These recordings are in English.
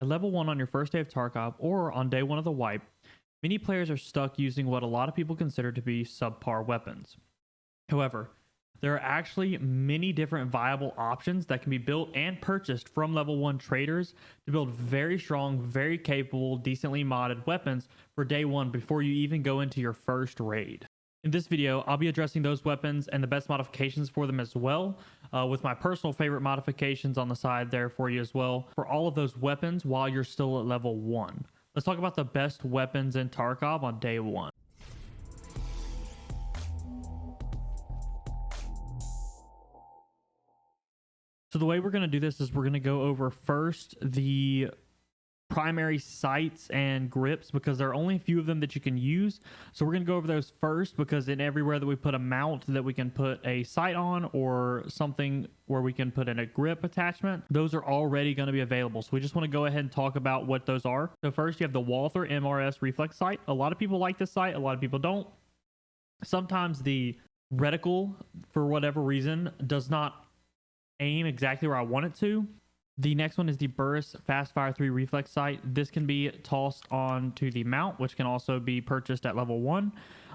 At level 1 on your first day of Tarkov or on day 1 of the wipe, many players are stuck using what a lot of people consider to be subpar weapons. However, there are actually many different viable options that can be built and purchased from level 1 traders to build very strong, very capable, decently modded weapons for day 1 before you even go into your first raid. In this video, I'll be addressing those weapons and the best modifications for them as well, with my personal favorite modifications on the side there for you as well, for all of those weapons while you're still at level 1. Let's talk about the best weapons in Tarkov on day 1. So the way we're going to do this is we're going to go over first the primary sights and grips, because there are only a few of them that you can use. So we're going to go over those first, because in everywhere that we put a mount that we can put a sight on, or something where we can put in a grip attachment, those are already going to be available. So we just want to go ahead and talk about what those are. So first you have the Walther MRS reflex sight. A lot of people like this sight, a lot of people don't. Sometimes the reticle, for whatever reason, does not aim exactly where I want it to. The next one is the Burst Fast Fire 3 reflex sight. This can be tossed onto the mount, which can also be purchased at level 1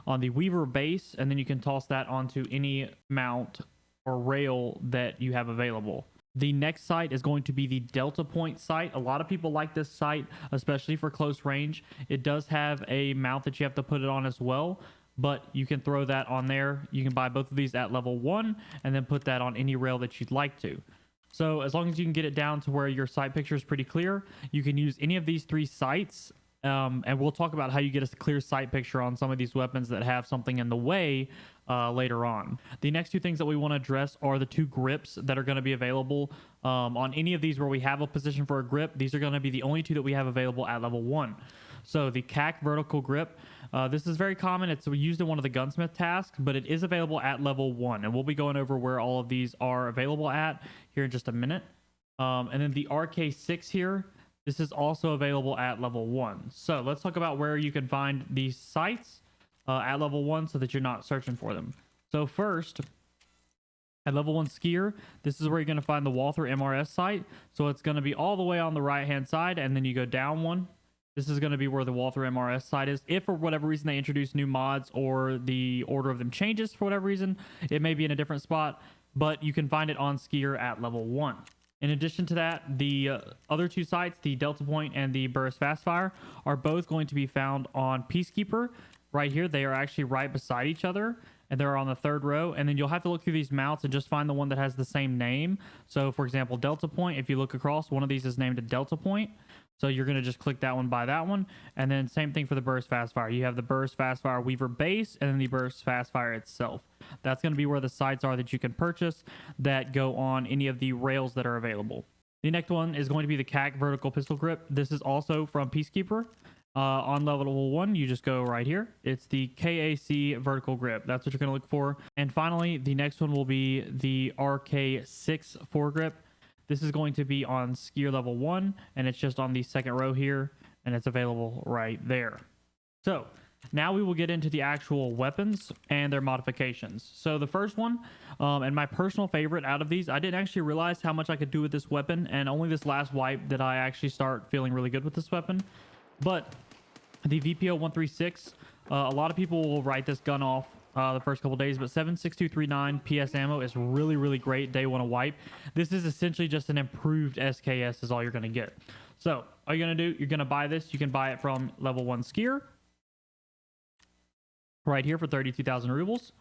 on the Weaver base, and then you can toss that onto any mount or rail that you have available. The next sight is going to be the Delta Point sight. A lot of people like this sight, especially for close range. It does have a mount that you have to put it on as well, but you can throw that on there. You can buy both of these at level 1 and then put that on any rail that you'd like to. So as long as you can get it down to where your sight picture is pretty clear, you can use any of these 3 sights. And we'll talk about how you get a clear sight picture on some of these weapons that have something in the way later on. The next 2 things that we want to address are the 2 grips that are going to be available on any of these where we have a position for a grip. These are going to be the only 2 that we have available at level 1. So the CAC vertical grip, this is very common. It's used in one of the gunsmith tasks, but it is available at level 1. And we'll be going over where all of these are available at here in just a minute. And then the RK6 here, this is also available at level 1. So let's talk about where you can find these sights at level 1 so that you're not searching for them. So first, at level 1 skier, this is where you're going to find the Walther MRS sight. So it's going to be all the way on the right hand side, and then you go down 1. This is going to be where the Walther MRS sight is. If for whatever reason they introduce new mods or the order of them changes for whatever reason, it may be in a different spot, but you can find it on skier at level 1. In addition to that, the other 2 sights, the Delta Point and the Burst Fast Fire, are both going to be found on Peacekeeper. Right here, they are actually right beside each other, and they're on the 3rd row. And then you'll have to look through these mounts and just find the one that has the same name. So for example, Delta Point, if you look across, one of these is named a Delta Point. So you're going to just click that one by that one. And then same thing for the Burst Fast Fire. You have the Burst Fast Fire Weaver base and then the Burst Fast Fire itself. That's going to be where the sights are that you can purchase that go on any of the rails that are available. The next one is going to be the CAC vertical pistol grip. This is also from Peacekeeper. On level 1, you just go right here. It's the KAC vertical grip. That's what you're going to look for. And finally, the next one will be the RK6 foregrip. This is going to be on skier level 1, and it's just on the 2nd row here, and it's available right there. So now we will get into the actual weapons and their modifications. So the first one, and my personal favorite out of these, I didn't actually realize how much I could do with this weapon, and only this last wipe did I actually start feeling really good with this weapon. But the VPO 136, a lot of people will write this gun off the first couple days, but 7.6239 PS ammo is really, really great day 1 of wipe. This is essentially just an improved SKS is all you're going to get. So all you're going to do, you're going to buy this. You can buy it from level 1 skier right here for 32,000 rubles.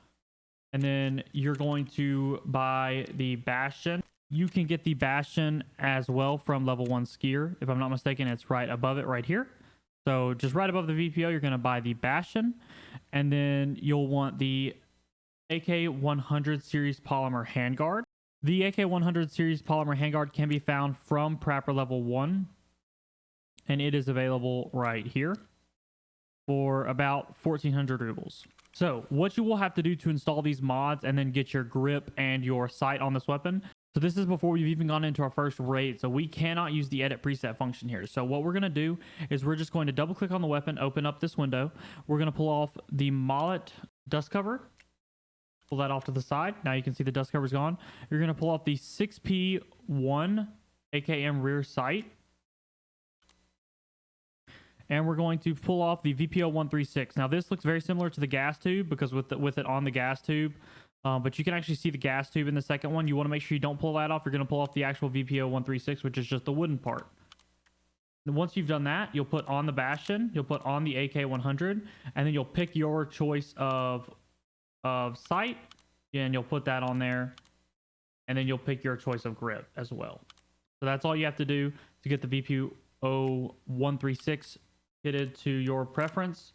And then you're going to buy the Bastion. You can get the Bastion as well from level 1 skier. If I'm not mistaken, it's right above it right here. So just right above the VPO, you're going to buy the Bastion, and then you'll want the AK-100 series polymer handguard. The AK-100 series polymer handguard can be found from Prapor level 1, and it is available right here for about 1,400 rubles. So what you will have to do to install these mods and then get your grip and your sight on this weapon. So this is before we've even gone into our first raid. So we cannot use the edit preset function here. So what we're going to do is we're just going to double click on the weapon, open up this window. We're going to pull off the Mollet dust cover. Pull that off to the side. Now you can see the dust cover's gone. You're going to pull off the 6P1 AKM rear sight. and we're going to pull off the VPO136. Now this looks very similar to the gas tube because with it on the gas tube, but you can actually see the gas tube in the second one. You want to make sure you don't pull that off. You're going to pull off the actual VPO136, which is just the wooden part. And once you've done that, you'll put on the Bastion, you'll put on the AK100, and then you'll pick your choice of sight, and you'll put that on there, and then you'll pick your choice of grip as well. So that's all you have to do to get the VPO136 kitted to your preference.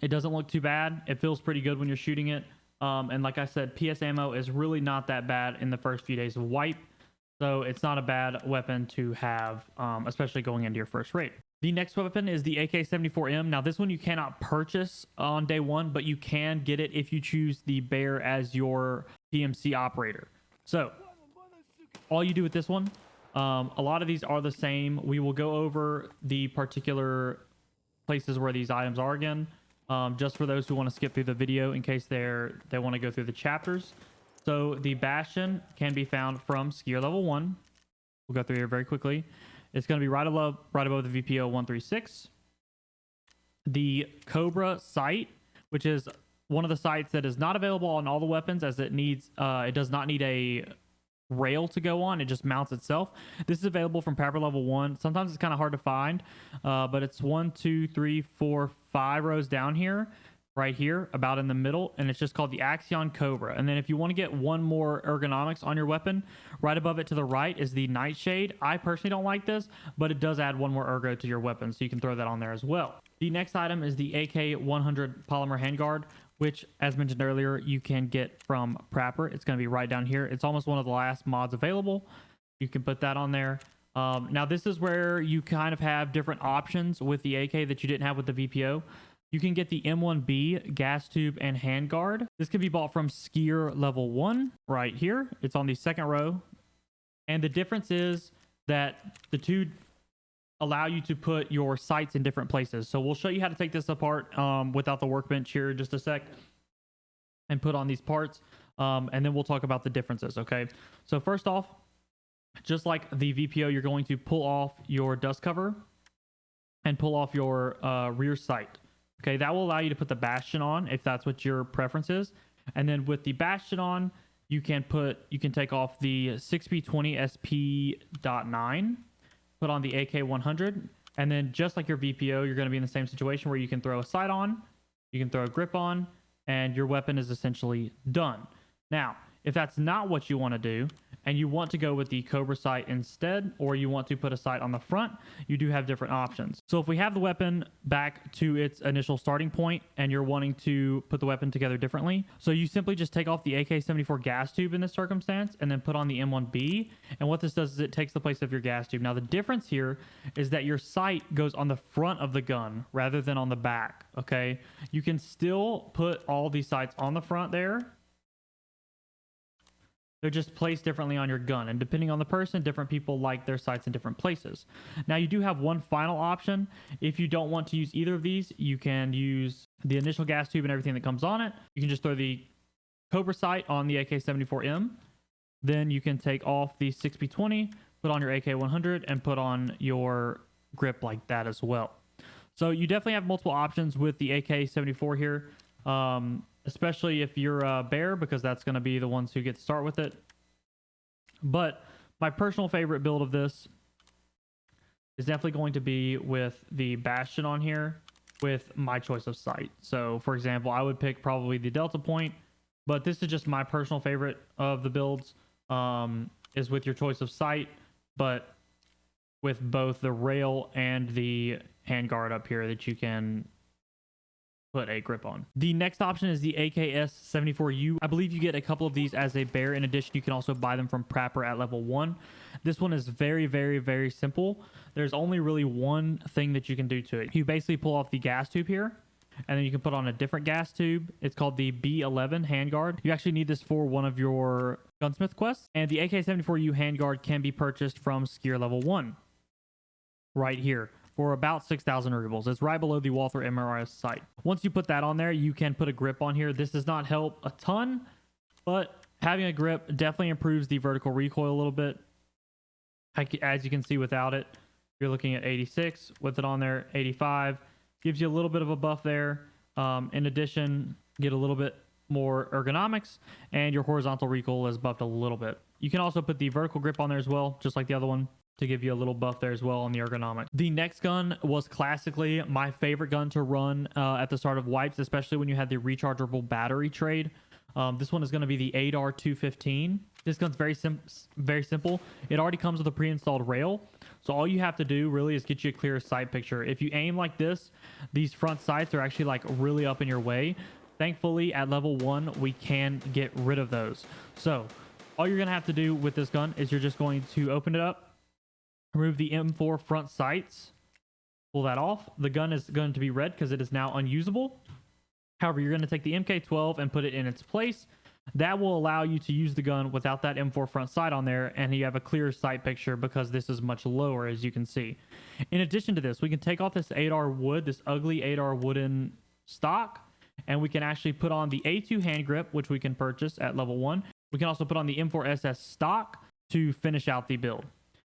It doesn't look too bad. It feels pretty good when you're shooting it. And like I said, PS ammo is really not that bad in the first few days of wipe. So it's not a bad weapon to have, especially going into your first raid. The next weapon is the AK-74M. Now this one you cannot purchase on day one, but you can get it if you choose the Bear as your PMC operator. So all you do with this one, a lot of these are the same. We will go over the particular places where these items are again, just for those who want to skip through the video in case they want to go through the chapters. So the Bastion can be found from skier level 1. We'll go through here very quickly. It's going to be right above the VPO136. The Cobra sight, which is one of the sights that is not available on all the weapons, as it does not need a rail to go on. It just mounts itself. This is available from Prepper level 1. Sometimes it's kind of hard to find, but it's 1, 2, 3, 4, 5 rows down here, right here, about in the middle, and it's just called the Axion Cobra. And then if you want to get one more ergonomics on your weapon, right above it to the right is the Nightshade. I personally don't like this, but it does add one more ergo to your weapon, so you can throw that on there as well. The next item is the AK-100 polymer handguard, which, as mentioned earlier, you can get from Prapper. It's going to be right down here. It's almost one of the last mods available. You can put that on there. Now, this is where you kind of have different options with the AK that you didn't have with the VPO. You can get the M1B, gas tube, and handguard. This can be bought from skier level 1 right here. It's on the second row. And the difference is that the two allow you to put your sights in different places. So we'll show you how to take this apart without the workbench here in just a sec and put on these parts. And then we'll talk about the differences, okay? So first off, just like the VPO, you're going to pull off your dust cover and pull off your rear sight. Okay, that will allow you to put the Bastion on if that's what your preference is. And then with the Bastion on, you can take off the 6B20 SP.9, put on the AK-100, and then just like your VPO, you're going to be in the same situation where you can throw a sight on, you can throw a grip on, and your weapon is essentially done. Now, if that's not what you want to do, and you want to go with the Cobra sight instead, or you want to put a sight on the front, you do have different options. So if we have the weapon back to its initial starting point and you're wanting to put the weapon together differently, so you simply just take off the AK-74 gas tube in this circumstance and then put on the M1B. And what this does is it takes the place of your gas tube. Now the difference here is that your sight goes on the front of the gun rather than on the back, okay? You can still put all these sights on the front there. They're just placed differently on your gun, and depending on the person, different people like their sights in different places. Now, you do have one final option. If you don't want to use either of these, you can use the initial gas tube and everything that comes on it. You can just throw the Cobra sight on the AK-74M. Then you can take off the 6B20, put on your AK-100, and put on your grip like that as well. So you definitely have multiple options with the AK-74 here. Especially if you're a Bear, because that's going to be the ones who get to start with it. But my personal favorite build of this is definitely going to be with the Bastion on here with my choice of sight. So for example, I would pick probably the Delta Point, but this is just my personal favorite of the builds, is with your choice of sight, but with both the rail and the handguard up here that you can put a grip on. The next option is the AKS-74U. I believe you get a couple of these as a Bear. In addition, you can also buy them from Prapper at level 1. This one is very, very, very simple. There's only really one thing that you can do to it. You basically pull off the gas tube here, and then you can put on a different gas tube. It's called the B11 handguard. You actually need this for one of your gunsmith quests. And the AK-74U handguard can be purchased from skier level 1 right here for about 6,000 rubles. It's right below the Walther MRS sight. Once you put that on there, you can put a grip on here. This does not help a ton, but having a grip definitely improves the vertical recoil a little bit. As you can see, without it, you're looking at 86 with it on there. 85 gives you a little bit of a buff there. In addition, get a little bit more ergonomics, and your horizontal recoil is buffed a little bit. You can also put the vertical grip on there as well, just like the other one, to give you a little buff there as well on the ergonomics. The next gun was classically my favorite gun to run at the start of wipes, especially when you had the rechargeable battery trade. This one is going to be the Adar 215. This gun's very simple. It already comes with a pre-installed rail, so all you have to do really is get you a clear sight picture. If you aim like this, these front sights are actually like really up in your way. Thankfully, at level 1, we can get rid of those. So all you're going to have to do with this gun is you're just going to open it up, remove the M4 front sights, pull that off. The gun is going to be red because it is now unusable. However, you're going to take the MK12 and put it in its place. That will allow you to use the gun without that M4 front sight on there, and you have a clear sight picture because this is much lower, as you can see. In addition to this, we can take off this Adar wood, this ugly Adar wooden stock, and we can actually put on the A2 hand grip, which we can purchase at level 1. We can also put on the M4SS stock to finish out the build.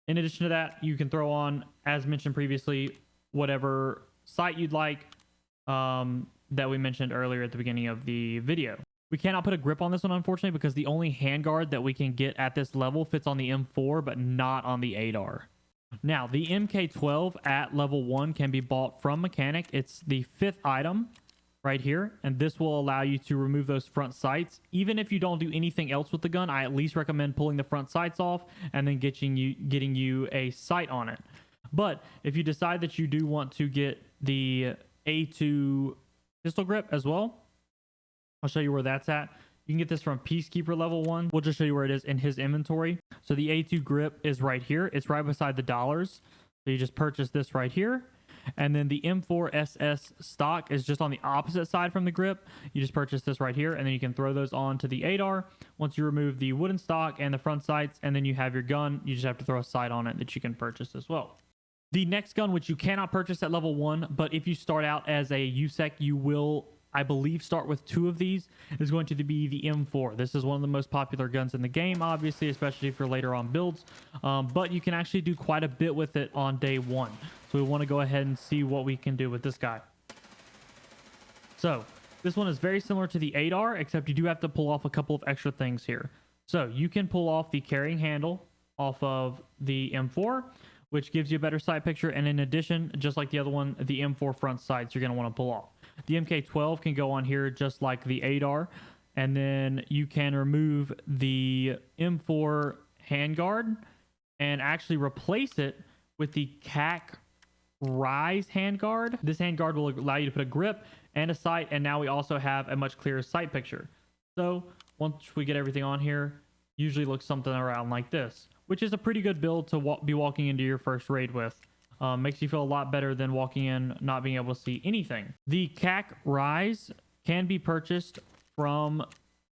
In addition to that, you can throw on, as mentioned previously, whatever sight you'd like that we mentioned earlier at the beginning of the video. We cannot put a grip on this one, unfortunately, because the only handguard that we can get at this level fits on the M4, but not on the Adar. Now, the MK12 at level 1 can be bought from Mechanic. It's the 5th item right here, and this will allow you to remove those front sights. Even if you don't do anything else with the gun, I at least recommend pulling the front sights off and then getting you a sight on it. But if you decide that you do want to get the A2 pistol grip as well, I'll show you where that's at. You can get this from Peacekeeper level 1. We'll just show you where it is in his inventory. So the A2 grip is right here. It's right beside the dollars. So you just purchase this right here. And then the M4SS stock is just on the opposite side from the grip. You just purchase this right here, and then you can throw those on to the Adar. Once you remove the wooden stock and the front sights, and then you have your gun, you just have to throw a sight on it that you can purchase as well. The next gun, which you cannot purchase at level 1, but if you start out as a USEC, you will, I believe, start with 2 of these, is going to be the M4. This is one of the most popular guns in the game, obviously, especially for later on builds. But you can actually do quite a bit with it on day 1. So we want to go ahead and see what we can do with this guy. So this one is very similar to the Adar, except you do have to pull off a couple of extra things here. So you can pull off the carrying handle off of the M4, which gives you a better sight picture. And in addition, just like the other one, the M4 front sights you're going to want to pull off. The MK12 can go on here just like the Adar. And then you can remove the M4 handguard and actually replace it with the CAC Rise handguard. This handguard will allow you to put a grip and a sight, and now we also have a much clearer sight picture. So once we get everything on here, usually looks something around like this, which is a pretty good build to be walking into your first raid with. Makes you feel a lot better than walking in not being able to see anything. The CAC Rise can be purchased from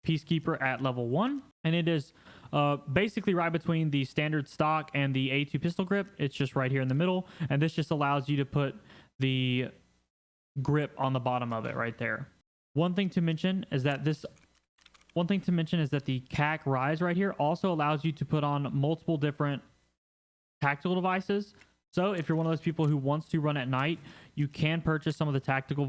Peacekeeper at level 1, and it is basically right between the standard stock and the A2 pistol grip. It's just right here in the middle, and this just allows you to put the grip on the bottom of it right there. One thing to mention is that the CAC Rise right here also allows you to put on multiple different tactical devices. So if you're one of those people who wants to run at night, you can purchase some of the tactical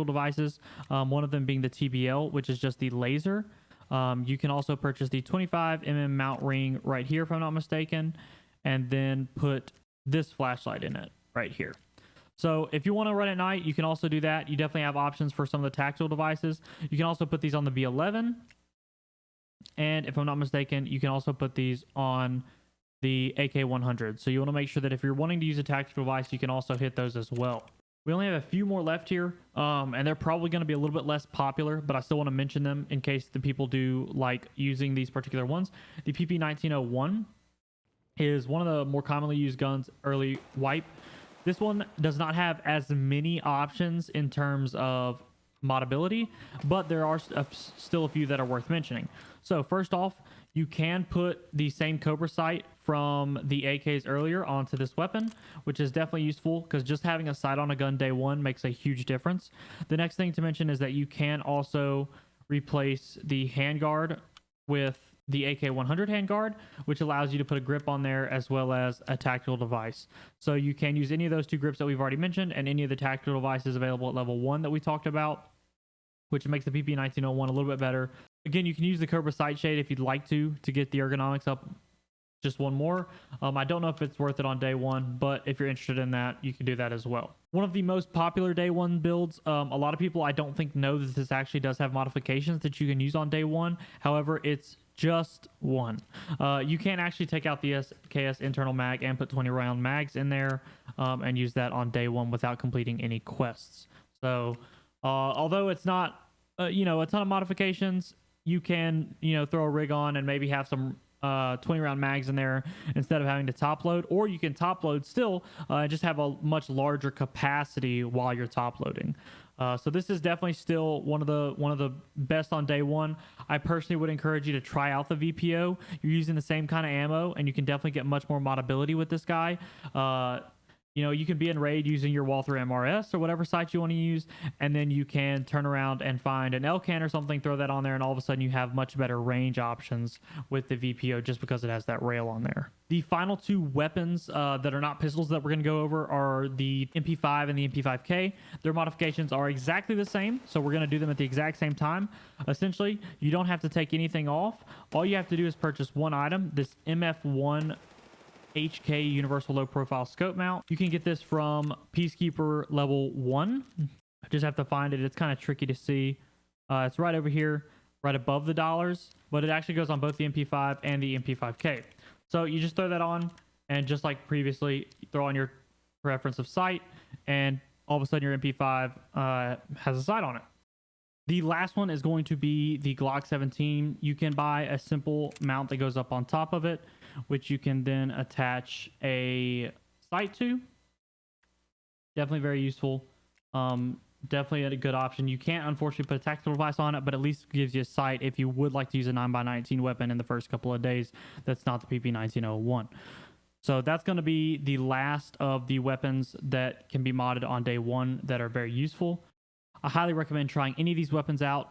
devices, one of them being the TBL, which is just the laser. You can also purchase the 25mm mount ring right here, if I'm not mistaken, and then put this flashlight in it right here. So if you want to run at night, you can also do that. You definitely have options for some of the tactical devices. You can also put these on the B11. And if I'm not mistaken, you can also put these on the AK-100. So you want to make sure that if you're wanting to use a tactical device, you can also hit those as well. We only have a few more left here, and they're probably going to be a little bit less popular, but I still want to mention them in case the people do like using these particular ones. The PP1901 is one of the more commonly used guns early wipe. This one does not have as many options in terms of modability, but there are still a few that are worth mentioning. So first off, you can put the same Cobra sight from the AKs earlier onto this weapon, which is definitely useful because just having a sight on a gun day 1 makes a huge difference. The next thing to mention is that you can also replace the handguard with the AK-100 handguard, which allows you to put a grip on there as well as a tactical device. So you can use any of those 2 grips that we've already mentioned and any of the tactical devices available at level 1 that we talked about, which makes the PP1901 a little bit better. Again, you can use the Cobra sight shade if you'd like to get the ergonomics up just 1 more. I don't know if it's worth it on day 1, but if you're interested in that, you can do that as well. One of the most popular day 1 builds, a lot of people I don't think know that this actually does have modifications that you can use on day 1. However, it's just 1. You can actually take out the SKS internal mag and put 20 round mags in there and use that on day 1 without completing any quests. So although it's not a ton of modifications, you can throw a rig on and maybe have some 20 round mags in there instead of having to top load, or you can top load still and just have a much larger capacity while you're top loading. So this is definitely still one of the best on day 1. I personally would encourage you to try out the VPO. You're using the same kind of ammo and you can definitely get much more modability with this guy. You can be in raid using your wall through MRS or whatever site you want to use, and then you can turn around and find an L-can or something, throw that on there, and all of a sudden you have much better range options with the VPO just because it has that rail on there. The final 2 weapons that are not pistols that we're going to go over are the MP5 and the MP5K. Their modifications are exactly the same, so we're going to do them at the exact same time. Essentially, you don't have to take anything off. All you have to do is purchase 1 item, this MF1 HK universal low profile scope mount. You can get this from Peacekeeper level 1. I just have to find it. It's kind of tricky to see. It's right over here, right above the dollars, but it actually goes on both the MP5 and the MP5K. So you just throw that on, and just like previously, you throw on your preference of sight, and all of a sudden your MP5 has a sight on it. The last one is going to be the Glock 17. You can buy a simple mount that goes up on top of it, which you can then attach a sight to. Definitely very useful. Definitely a good option. You can't unfortunately put a tactical device on it, but at least gives you a sight if you would like to use a 9x19 weapon in the first couple of days. That's not the PP1901. So that's going to be the last of the weapons that can be modded on day 1 that are very useful. I highly recommend trying any of these weapons out.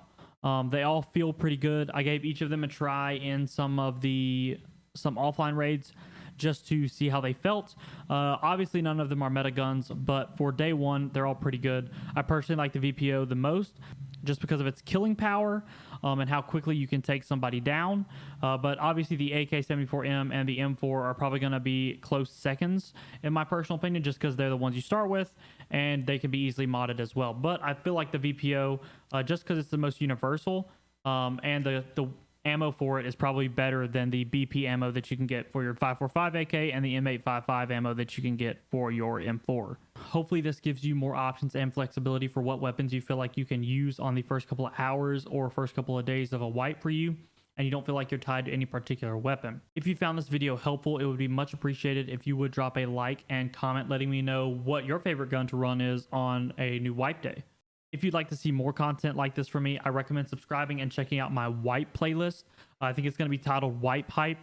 They all feel pretty good. I gave each of them a try in some offline raids just to see how they felt. Obviously, none of them are meta guns, but for day 1, they're all pretty good. I personally like the VPO the most just because of its killing power and how quickly you can take somebody down. But obviously, the AK-74M and the M4 are probably going to be close seconds, in my personal opinion, just because they're the ones you start with, and they can be easily modded as well. But I feel like the VPO, just because it's the most universal, and the ammo for it is probably better than the BP ammo that you can get for your 545 AK and the M855 ammo that you can get for your M4. Hopefully this gives you more options and flexibility for what weapons you feel like you can use on the first couple of hours or first couple of days of a wipe for you, and you don't feel like you're tied to any particular weapon. If you found this video helpful, it would be much appreciated if you would drop a like and comment letting me know what your favorite gun to run is on a new wipe day. If you'd like to see more content like this from me, I recommend subscribing and checking out my wipe playlist. I think it's going to be titled Wipe Hype.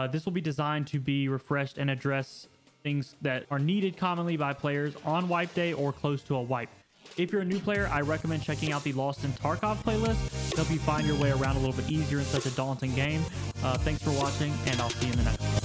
This will be designed to be refreshed and address things that are needed commonly by players on wipe day or close to a wipe. If you're a new player, I recommend checking out the Lost in Tarkov playlist to help you find your way around a little bit easier in such a daunting game. Thanks for watching, and I'll see you in the next one.